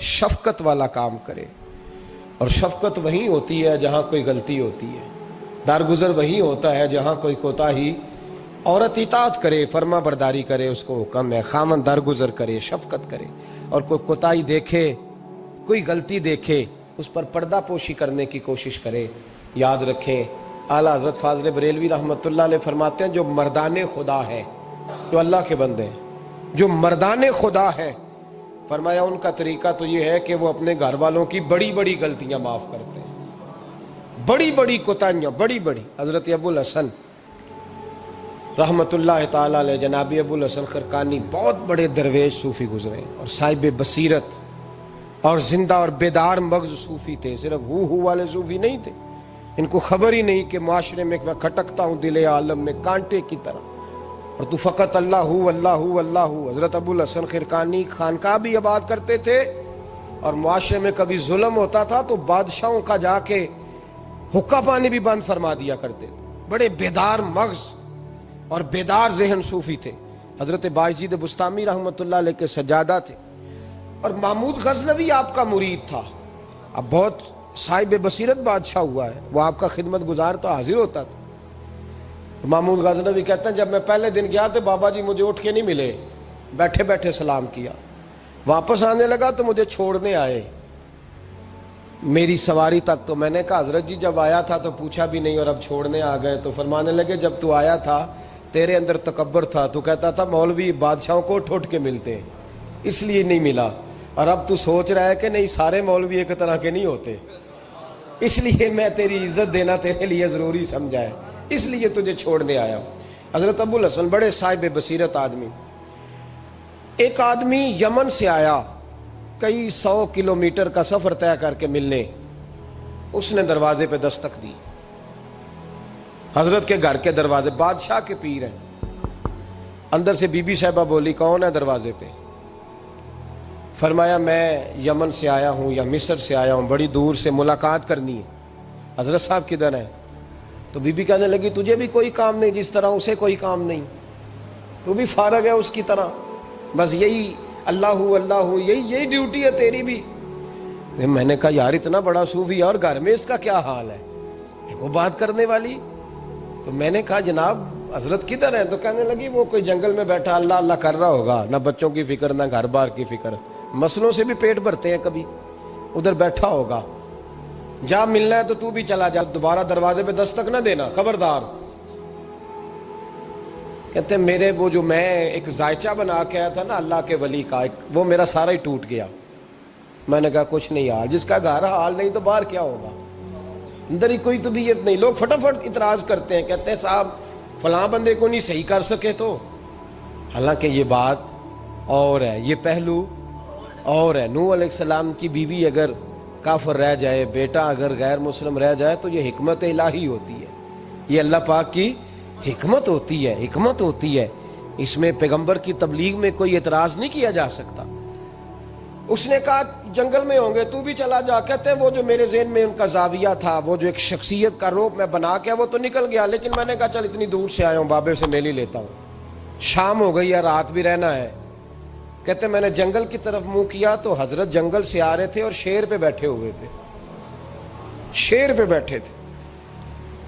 شفقت والا کام کرے، اور شفقت وہیں ہوتی ہے جہاں کوئی غلطی ہوتی ہے، درگزر وہیں ہوتا ہے جہاں کوئی کوتاہی۔ عورت اطاعت کرے، فرما برداری کرے، اس کو حکم ہے، خامن درگزر کرے، شفقت کرے، اور کوئی کوتاہی دیکھے، کوئی غلطی دیکھے، اس پر پردہ پوشی کرنے کی کوشش کرے۔ یاد رکھیں اعلیٰ حضرت فاضل بریلوی رحمۃ اللہ علیہ فرماتے ہیں جو مردان خدا ہے، جو اللہ کے بندے ہیں، جو مردان خدا ہے، فرمایا ان کا طریقہ تو یہ ہے کہ وہ اپنے گھر والوں کی بڑی بڑی غلطیاں معاف کرتے ہیں، بڑی بڑی کوتاہیاں، بڑی بڑی۔ حضرت ابو الحسن رحمۃ اللہ تعالیٰ علیہ، جناب ابو الحسن خرقانی بہت بڑے درویش صوفی گزرے اور صاحب بصیرت اور زندہ اور بیدار مغز صوفی تھے، صرف ہو والے صوفی نہیں تھے۔ ان کو خبر ہی نہیں کہ معاشرے میں میں کھٹکتا ہوں دل عالم میں کانٹے کی طرح، اور تو فقط اللہ ہو اللہ ہو اللہ ہو۔ حضرت ابو الحسن خرقانی خانقاہ بھی آباد کرتے تھے، اور معاشرے میں کبھی ظلم ہوتا تھا تو بادشاہوں کا جا کے حقہ پانی بھی بند فرما دیا کرتے تھے۔ بڑے بیدار مغز اور بیدار ذہن صوفی تھے۔ حضرت باعزید بستامی رحمۃ اللہ علیہ کے سجادہ تھے، اور محمود غزنوی آپ کا مرید تھا۔ اب بہت صاحب بصیرت بادشاہ ہوا ہے، وہ آپ کا خدمت گزار تو حاضر ہوتا تھا۔ محمود غزنوی کہتے ہیں جب میں پہلے دن گیا تو بابا جی مجھے اٹھ کے نہیں ملے، بیٹھے بیٹھے سلام کیا، واپس آنے لگا تو مجھے چھوڑنے آئے میری سواری تک، تو میں نے کہا حضرت جی جب آیا تھا تو پوچھا بھی نہیں اور اب چھوڑنے آ گئے؟ تو فرمانے لگے جب تو آیا تھا تیرے اندر تکبر تھا، تو کہتا تھا مولوی بادشاہوں کو اٹھ اٹھ کے ملتے ہیں اس لیے نہیں ملا، اور اب تو سوچ رہا ہے کہ نہیں سارے مولوی ایک طرح کے نہیں ہوتے، اس لیے میں تیری عزت دینا تیرے لیے ضروری سمجھا ہے، اس لیے تجھے چھوڑنے آیا ہوں۔ حضرت ابو الحسن بڑے صاحب بصیرت آدمی۔ ایک آدمی یمن سے آیا کئی 100 کلومیٹر کا سفر طے کر کے ملنے، اس نے دروازے پہ دستک دی، حضرت کے گھر کے دروازے، بادشاہ کے پیر ہیں۔ اندر سے بی بی صاحبہ بولی کون ہے دروازے پہ؟ فرمایا میں یمن سے آیا ہوں یا مصر سے آیا ہوں، بڑی دور سے ملاقات کرنی ہے۔ حضرت صاحب کدھر ہیں؟ تو بی بی کہنے لگی تجھے بھی کوئی کام نہیں جس طرح اسے کوئی کام نہیں، تو بھی فارغ ہے اس کی طرح، بس یہی اللہ اللہ یہی ڈیوٹی ہے تیری بھی۔ میں نے کہا یار اتنا بڑا صوفی اور گھر میں اس کا کیا حال ہے، وہ بات کرنے والی؟ تو میں نے کہا جناب حضرت کدھر ہیں؟ تو کہنے لگی وہ کوئی جنگل میں بیٹھا اللہ اللہ کر رہا ہوگا، نہ بچوں کی فکر نہ گھر بار کی فکر، مسئلوں سے بھی پیٹ بھرتے ہیں کبھی، ادھر بیٹھا ہوگا، جا ملنا ہے تو تو بھی چلا جا، دوبارہ دروازے پہ دستک نہ دینا خبردار۔ کہتے ہیں میرے وہ جو میں ایک ذائچہ بنا کے آیا تھا نا اللہ کے ولی کا، وہ میرا سارا ہی ٹوٹ گیا۔ میں نے کہا کچھ نہیں یار، جس کا گھر حال نہیں تو باہر کیا ہوگا، اندر ہی کوئی طبیعت نہیں۔ لوگ فٹافٹ اعتراض کرتے ہیں، کہتے ہیں صاحب فلاں بندے کو نہیں صحیح کر سکے تو، حالانکہ یہ بات اور ہے، یہ پہلو اور ہے۔ نوح علیہ السلام کی بیوی اگر کافر رہ جائے، بیٹا اگر غیر مسلم رہ جائے تو یہ حکمت الہی ہوتی ہے، یہ اللہ پاک کی حکمت ہوتی ہے، حکمت ہوتی ہے، اس میں پیغمبر کی تبلیغ میں کوئی اعتراض نہیں کیا جا سکتا۔ اس نے کہا جنگل میں ہوں گے تو بھی چلا جا۔ کہتے ہیں وہ جو میرے ذہن میں ان کا زاویہ تھا، وہ جو ایک شخصیت کا روپ میں بنا کے وہ تو نکل گیا، لیکن میں نے کہا چل اتنی دور سے آیا ہوں بابے سے میل ہی لیتا ہوں، شام ہو گئی ہے رات بھی رہنا ہے۔ کہتے ہیں میں نے جنگل کی طرف منہ کیا تو حضرت جنگل سے آ رہے تھے اور شیر پہ بیٹھے ہوئے تھے، شیر پہ بیٹھے تھے۔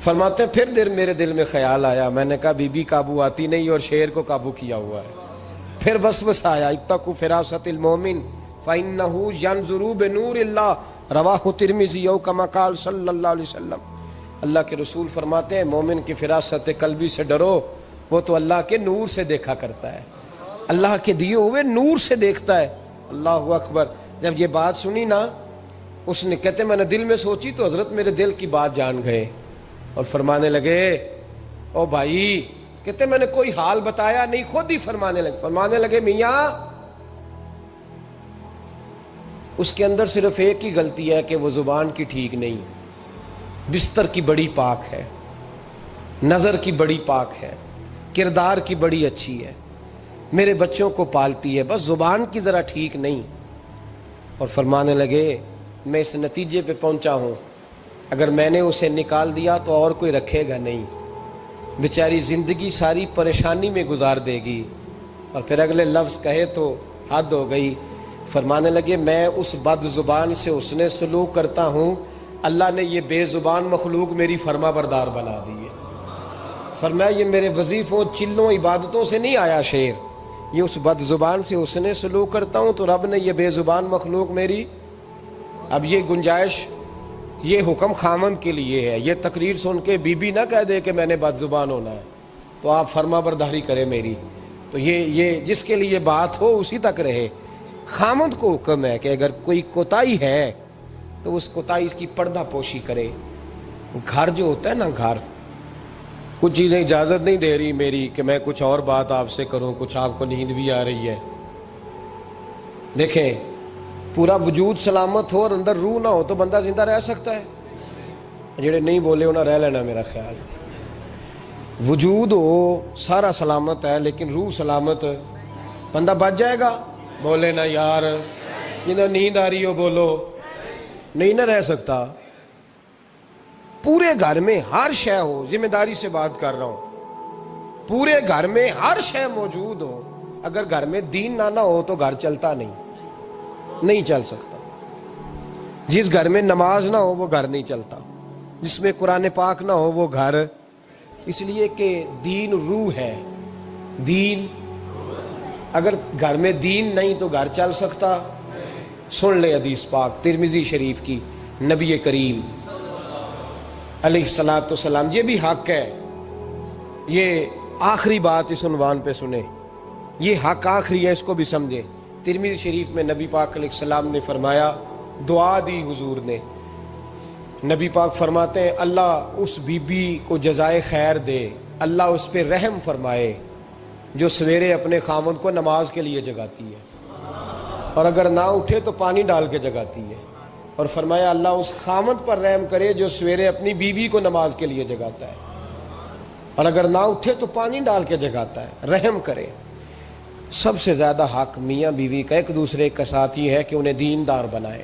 فرماتے ہیں پھر میرے دل میں خیال آیا، میں نے کہا بی بی قابو آتی نہیں اور شیر کو قابو کیا ہوا ہے۔ پھر وسوسہ آیا اتقوا فراست المومن فإنہ ینظر بنور اللہ، رواہ ترمذی او کما قال صلی اللہ علیہ وسلم۔ اللہ کے رسول فرماتے ہیں مومن کی فراست قلبی سے ڈرو، وہ تو اللہ کے نور سے دیکھا کرتا ہے، اللہ کے دیے ہوئے نور سے دیکھتا ہے۔ اللہ اکبر۔ جب یہ بات سنی نا، اس نے کہتے میں نے دل میں سوچی تو حضرت میرے دل کی بات جان گئے اور فرمانے لگے او بھائی، کہتے میں نے کوئی حال بتایا نہیں، خود ہی فرمانے لگے میاں اس کے اندر صرف ایک ہی غلطی ہے کہ وہ زبان کی ٹھیک نہیں، بستر کی بڑی پاک ہے، نظر کی بڑی پاک ہے، کردار کی بڑی اچھی ہے، میرے بچوں کو پالتی ہے، بس زبان کی ذرا ٹھیک نہیں۔ اور فرمانے لگے میں اس نتیجے پہ پہنچا ہوں اگر میں نے اسے نکال دیا تو اور کوئی رکھے گا نہیں، بیچاری زندگی ساری پریشانی میں گزار دے گی، اور پھر اگلے لفظ کہے تو حد ہو گئی۔ فرمانے لگے میں اس بد زبان سے حسن سلوک کرتا ہوں، اللہ نے یہ بے زبان مخلوق میری فرما بردار بنا دی ہے۔ فرمایا یہ میرے وظیفوں چلوں عبادتوں سے نہیں آیا شعر، یہ اس بد زبان سے حسن سلوک کرتا ہوں تو رب نے یہ بے زبان مخلوق میری۔ اب یہ گنجائش، یہ حکم خامند کے لیے ہے، یہ تقریر سن کے بی بی نہ کہہ دے کہ میں نے بد زبان ہونا ہے تو آپ فرما برداری کریں میری، تو یہ جس کے لیے بات ہو اسی تک رہے۔ خامند کو حکم ہے کہ اگر کوئی کوتاہی ہے تو اس کوتاہی کی پردہ پوشی کرے۔ گھر جو ہوتا ہے نا، گھر کچھ چیزیں اجازت نہیں دے رہی میری کہ میں کچھ اور بات آپ سے کروں، کچھ آپ کو نیند بھی آ رہی ہے۔ دیکھیں پورا وجود سلامت ہو اور اندر روح نہ ہو تو بندہ زندہ رہ سکتا ہے؟ جڑے نہیں بولے انہیں رہ لینا میرا خیال۔ وجود ہو سارا سلامت ہے لیکن روح سلامت، بندہ بچ جائے گا؟ بولے نا یار، جنہیں نیند آ رہی ہو بولو، نہیں نہ رہ سکتا۔ پورے گھر میں ہر شے ہو، ذمہ داری سے بات کر رہا ہوں، پورے گھر میں ہر شے موجود ہو، اگر گھر میں دین نہ ہو تو گھر چلتا نہیں چل سکتا۔ جس گھر میں نماز نہ ہو وہ گھر نہیں چلتا، جس میں قرآن پاک نہ ہو وہ گھر، اس لیے کہ دین روح ہے۔ دین اگر گھر میں دین نہیں تو گھر چل سکتا؟ سن لے حدیث پاک ترمذی شریف کی، نبی کریم علیہ الصلاۃ والسلام، یہ بھی حق ہے، یہ آخری بات اس عنوان پہ سنیں، یہ حق آخری ہے، اس کو بھی سمجھیں۔ ترمذی شریف میں نبی پاک علیہ السلام نے فرمایا، دعا دی حضور نے، نبی پاک فرماتے ہیں اللہ اس بی بی کو جزائے خیر دے، اللہ اس پہ رحم فرمائے جو سویرے اپنے خامند کو نماز کے لیے جگاتی ہے اور اگر نہ اٹھے تو پانی ڈال کے جگاتی ہے، اور فرمایا اللہ اس خامند پر رحم کرے جو سویرے اپنی بیوی کو نماز کے لیے جگاتا ہے اور اگر نہ اٹھے تو پانی ڈال کے جگاتا ہے، رحم کرے۔ سب سے زیادہ حق میاں بیوی کا ایک دوسرے کا ساتھ یہ ہے کہ انہیں دیندار بنائے۔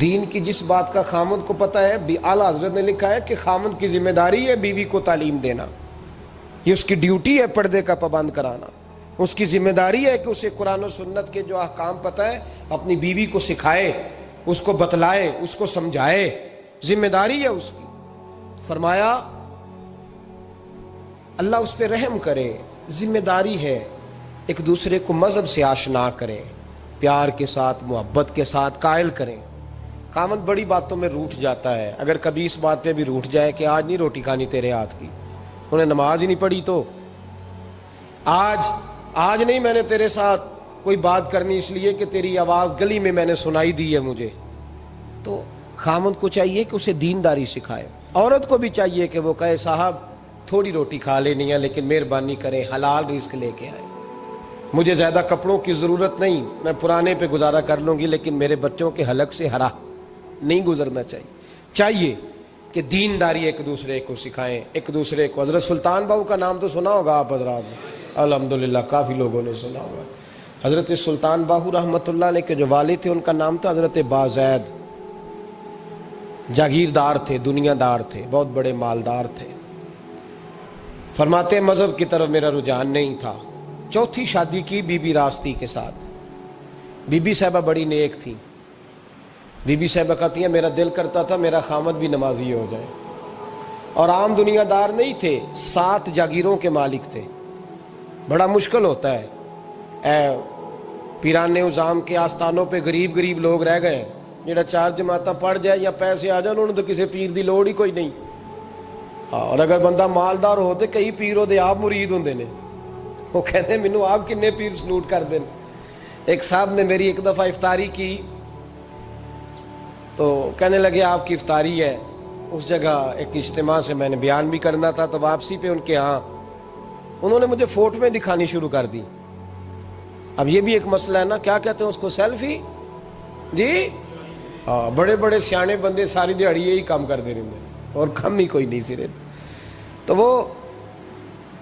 دین کی جس بات کا خامند کو پتہ ہے، اعلیٰ حضرت نے لکھا ہے کہ خامند کی ذمہ داری ہے بیوی کو تعلیم دینا، یہ اس کی ڈیوٹی ہے پردے کا پابند کرانا، اس کی ذمہ داری ہے کہ اسے قرآن و سنت کے جو احکام پتہ ہے اپنی بیوی کو سکھائے، اس کو بتلائے، اس کو سمجھائے، ذمہ داری ہے اس کی۔ فرمایا اللہ اس پہ رحم کرے، ذمہ داری ہے، ایک دوسرے کو مذہب سے آشنا کریں، پیار کے ساتھ محبت کے ساتھ قائل کریں۔ خامند بڑی باتوں میں روٹھ جاتا ہے، اگر کبھی اس بات پہ بھی روٹھ جائے کہ آج نہیں روٹی کھانی تیرے ہاتھ کی، انہیں نماز ہی نہیں پڑھی تو آج نہیں میں نے تیرے ساتھ کوئی بات کرنی اس لیے کہ تیری آواز گلی میں نے سنائی دی ہے مجھے، تو خامند کو چاہیے کہ اسے دینداری سکھائے۔ عورت کو بھی چاہیے کہ وہ کہے صاحب تھوڑی روٹی کھا لینی ہے لیکن مہربانی کریں حلال رزق لے کے آئے، مجھے زیادہ کپڑوں کی ضرورت نہیں، میں پرانے پہ گزارا کر لوں گی لیکن میرے بچوں کے حلق سے ہرا نہیں گزرنا چاہیے کہ دینداری ایک دوسرے کو سکھائیں، ایک دوسرے کو۔ حضرت سلطان باہو کا نام تو سنا ہوگا آپ حضرات نے، الحمدللہ کافی لوگوں نے سنا ہوگا۔ حضرت سلطان باہو رحمۃ اللہ علیہ کے جو والد تھے ان کا نام تھا حضرت بازید، جاگیردار تھے، دنیا دار تھے، بہت بڑے مالدار تھے۔ فرماتے مذہب کی طرف میرا رجحان نہیں تھا، چوتھی شادی کی بی بی راستی کے ساتھ۔ بی بی صاحبہ بڑی نیک تھی، بی بی صاحبہ کہتی ہیں میرا دل کرتا تھا میرا خامد بھی نمازی ہو جائے، اور عام دنیا دار نہیں تھے، 7 جاگیروں کے مالک تھے۔ بڑا مشکل ہوتا ہے، پیران عظام کے آستانوں پہ غریب لوگ رہ گئے، جڑا 4 جماعتاں پڑھ جائے یا پیسے آ جائیں انہوں نے تو کسی پیر دی لوڑ ہی کوئی نہیں، اور اگر بندہ مالدار ہو تو کئی پیروں دے آپ مرید ہوندے نے، وہ کہتے ہیں مینوں آپ کنے پیر سلوٹ کر دیں۔ ایک صاحب نے میری ایک دفعہ افطاری کی تو کہنے لگے آپ کی افطاری ہے، اس جگہ ایک اجتماع سے میں نے بیان بھی کرنا تھا، تو واپسی پہ ان کے ہاں انہوں نے مجھے فوٹویں دکھانی شروع کر دی۔ اب یہ بھی ایک مسئلہ ہے نا، کیا کہتے ہیں اس کو، سیلفی جی، بڑے بڑے سیانے بندے ساری دیہڑی یہی کام کرتے رہتے اور کم ہی کوئی نہیں سرے، تو وہ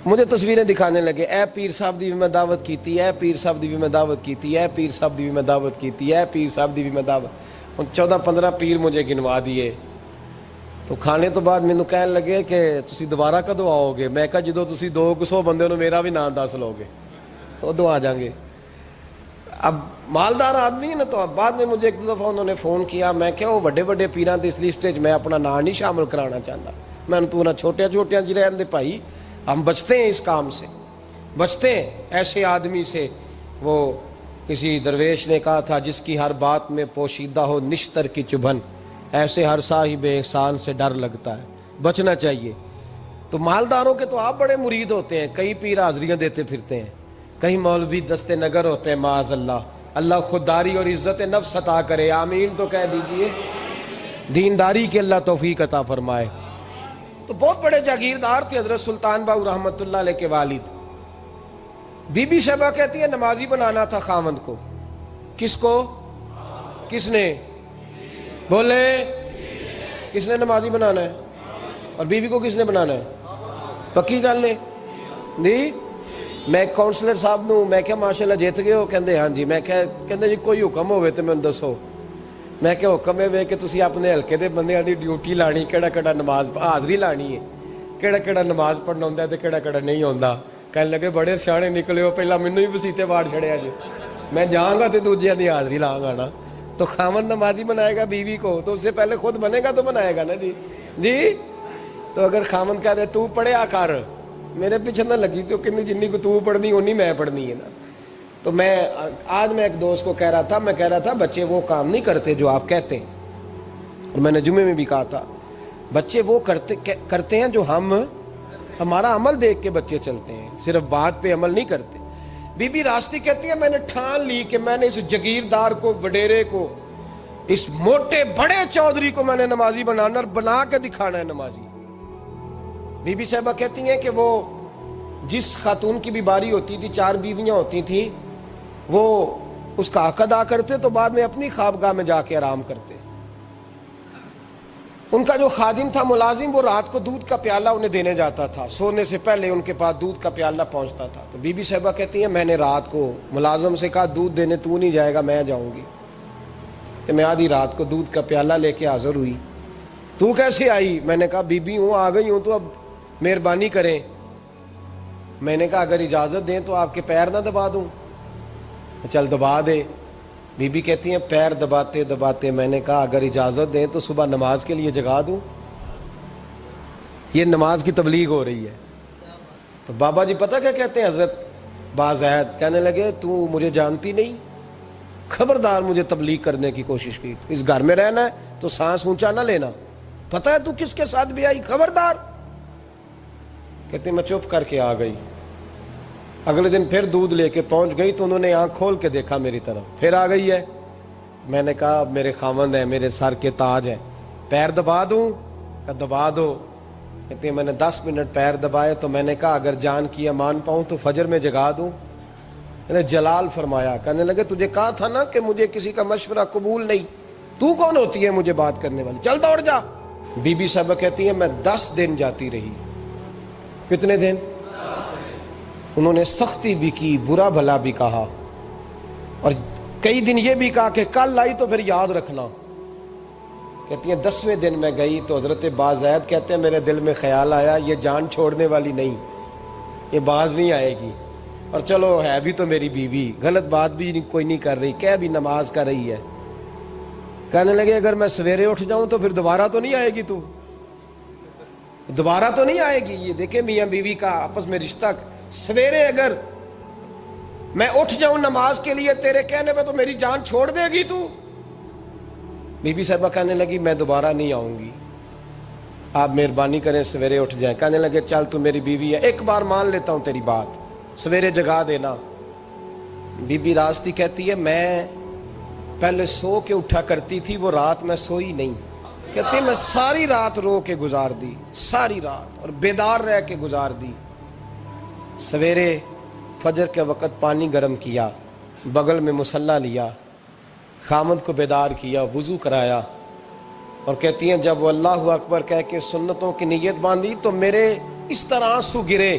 مجھے تصویریں دکھانے لگے، اے پیر صاحب دی بھی میں دعوت کیتی، اے پیر صاحب دی بھی میں دعوت کیتی، اے پیر صاحب دی بھی میں دعوت کیتی، اے پیر صاحب دی بھی میں دعوت، 14-15 پیر مجھے گنوا دیے۔ تو کھانے تو بعد مینوں کہنے لگے کہ تسی دوبارہ کدو آؤ گے؟ میں کہا جدو تسی 200 بندے نو میرا بھی نام دس لو گے ادو آ جاؤں گے۔ اب مالدار آدمی ہے نا. تو بعد میں مجھے ایک دو دفعہ انہوں نے فون کیا, میں کہ وہ بڑے بڑے پیراں دی اس لسٹ میں اپنا نام نہیں شامل کرانا چاہتا. میں نے تو نہ چھوٹے چھوٹے جی رہن دے بھائی, ہم بچتے ہیں اس کام سے, بچتے ہیں ایسے آدمی سے. وہ کسی درویش نے کہا تھا, جس کی ہر بات میں پوشیدہ ہو نشتر کی چبھن, ایسے ہر صاحب احسان سے ڈر لگتا ہے. بچنا چاہیے. تو مالداروں کے تو آپ بڑے مرید ہوتے ہیں, کئی پیر حاضریاں دیتے پھرتے ہیں, کئی مولوی دست نگر ہوتے ہیں, معاذ اللہ. اللہ خودداری اور عزت نفس عطا کرے, آمین تو کہہ دیجئے. دینداری کے اللہ توفیق عطا فرمائے. تو بہت بڑے جاگیردار تھے حضرت سلطان باؤ رحمۃ اللہ علیہ کے والد. بی بی شیبہ کہتی ہے نمازی بنانا تھا خاوند کو. کس کو؟ کس نے بولے؟ کس نے نمازی بنانا ہے؟ اور بیوی کو کس نے بنانا ہے؟ پکی گل نے نہیں. میں کونسلر صاحب نوں میں کہا ماشاءاللہ جیت گئے ہو, کہندے ہاں جی. میں کہندے جی کوئی حکم ہوئے تو مینوں دسو. میں کہ حکم ہے کہ تسی اپنے ہلکے دے بندیاں دی ڈیوٹی لانی, کیڑا کیڑا نماز حاضری لانی ہے, کیڑا کیڑا نماز پڑھنا ہوندا ہے تے کیڑا کیڑا نہیں ہوندا. کہنے لگے بڑے سیانے نکلے ہو, پہلا مینوں ہی وسیتے واڑ چھڑیا جی. میں جاؤں گا تے دوجیاں دی حاضری لاؤں گا نا. تو خاوند نمازی بنائے گا بیوی کو تو اس سے پہلے خود بنے گا تو بنائے گا نا جی. جی تو اگر خاوند کہہ دے تو پڑھیا کر, میرے پیچھے نہ لگی تو کتنی جنی کو تو پڑھنی اونی میں پڑھنی ہے نا. تو آج میں ایک دوست کو کہہ رہا تھا, میں کہہ رہا تھا بچے وہ کام نہیں کرتے جو آپ کہتے ہیں. اور میں نے جمعے میں بھی کہا تھا بچے وہ کرتے ہیں جو ہمارا عمل دیکھ کے بچے چلتے ہیں, صرف بات پہ عمل نہیں کرتے. بی بی راستی کہتی ہے میں نے ٹھان لی کہ میں نے اس جگیردار کو, وڈیرے کو, اس موٹے بڑے چودھری کو میں نے نمازی بنانا اور بنا کے دکھانا ہے نمازی. بی بی صاحبہ کہتی ہیں کہ وہ جس خاتون کی بھی باری ہوتی تھی, 4 بیویاں ہوتی تھیں, وہ اس کا حق ادا کرتے تو بعد میں اپنی خوابگاہ میں جا کے آرام کرتے. ان کا جو خادم تھا ملازم, وہ رات کو دودھ کا پیالہ انہیں دینے جاتا تھا, سونے سے پہلے ان کے پاس دودھ کا پیالہ پہنچتا تھا. تو بی بی صاحبہ کہتی ہیں میں نے رات کو ملازم سے کہا دودھ دینے تو نہیں جائے گا, میں جاؤں گی. تو میں آدھی رات کو دودھ کا پیالہ لے کے حاضر ہوئی. تو کیسے آئی؟ میں نے کہا بی بی ہوں, آ گئی ہوں, تو اب مہربانی کریں. میں نے کہا اگر اجازت دیں تو آپ کے پیر نہ دبا دوں. چل دبا دے. بی بی کہتی ہیں پیر دباتے دباتے میں نے کہا اگر اجازت دیں تو صبح نماز کے لیے جگا دوں. یہ نماز کی تبلیغ ہو رہی ہے. تو بابا جی پتہ کیا کہتے ہیں حضرت بازید, کہنے لگے تو مجھے جانتی نہیں, خبردار مجھے تبلیغ کرنے کی کوشش کی. اس گھر میں رہنا ہے تو سانس اونچا نہ لینا, پتہ ہے تو کس کے ساتھ بھی آئی, خبردار. کہتے میں چپ کر کے آ گئی. اگلے دن پھر دودھ لے کے پہنچ گئی تو انہوں نے آنکھ کھول کے دیکھا میری طرف, پھر آ گئی ہے. میں نے کہا اب میرے خاوند ہیں, میرے سر کے تاج ہیں, پیر دبا دوں؟ کہ دبا دو. کہتے ہیں میں نے 10 منٹ پیر دبائے تو میں نے کہا اگر جان کی امان پاؤں تو فجر میں جگا دوں. میں نے جلال فرمایا. کہنے لگے تجھے کہا تھا نا کہ مجھے کسی کا مشورہ قبول نہیں, تو کون ہوتی ہے مجھے بات کرنے والی, چل دوڑ جا. بی بی صاحبہ کہتی ہیں میں 10 دن جاتی رہی. کتنے دن؟ انہوں نے سختی بھی کی, برا بھلا بھی کہا, اور کئی دن یہ بھی کہا کہ کل آئی تو پھر یاد رکھنا. کہتی ہیں 10ویں دن میں گئی تو حضرت بازید کہتے ہیں میرے دل میں خیال آیا یہ جان چھوڑنے والی نہیں, یہ باز نہیں آئے گی. اور چلو ہے بھی تو میری بیوی, غلط بات بھی کوئی نہیں کر رہی, کہہ بھی نماز کر رہی ہے. کہنے لگے اگر میں سویرے اٹھ جاؤں تو پھر دوبارہ تو نہیں آئے گی, تو دوبارہ تو نہیں آئے گی. یہ دیکھیں میاں بیوی کا آپس میں رشتہ. سویرے اگر میں اٹھ جاؤں نماز کے لیے تیرے کہنے پہ تو میری جان چھوڑ دے گی تو. بی بی صاحبہ کہنے لگی میں دوبارہ نہیں آؤں گی, آپ مہربانی کریں سویرے اٹھ جائیں. کہنے لگے چل تو میری بیوی ہے, ایک بار مان لیتا ہوں تیری بات, سویرے جگا دینا. بی بی راستی کہتی ہے میں پہلے سو کے اٹھا کرتی تھی, وہ رات میں سوئی نہیں. کہتی میں ساری رات رو کے گزار دی, ساری رات, اور بیدار رہ کے گزار دی. سویرے فجر کے وقت پانی گرم کیا, بغل میں مصلی لیا, خامد کو بیدار کیا, وضو کرایا, اور کہتی ہیں جب وہ اللہ اکبر کہہ کے سنتوں کی نیت باندھی تو میرے اس طرح آنسو گرے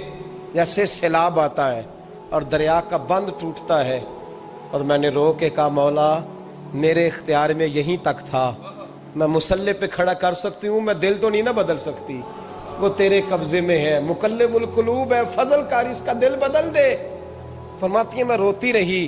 جیسے سیلاب آتا ہے اور دریا کا بند ٹوٹتا ہے. اور میں نے رو کے کہا مولا میرے اختیار میں یہیں تک تھا, میں مصلی پہ کھڑا کر سکتی ہوں, میں دل تو نہیں نہ بدل سکتی, وہ تیرے قبضے میں ہے, مقلب القلوب ہے, فضل کر اس کا دل بدل دے. فرماتی ہیں میں روتی رہی,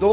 2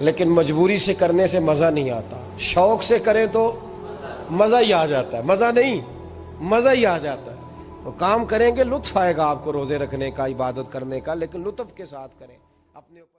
لیکن مجبوری سے کرنے سے مزہ نہیں آتا. شوق سے کریں تو مزہ ہی آ جاتا ہے. مزہ نہیں، مزہ ہی آ جاتا ہے. تو کام کریں گے، لطف آئے گا آپ کو روزے رکھنے کا، عبادت کرنے کا، لیکن لطف کے ساتھ کریں. اپنے اوپر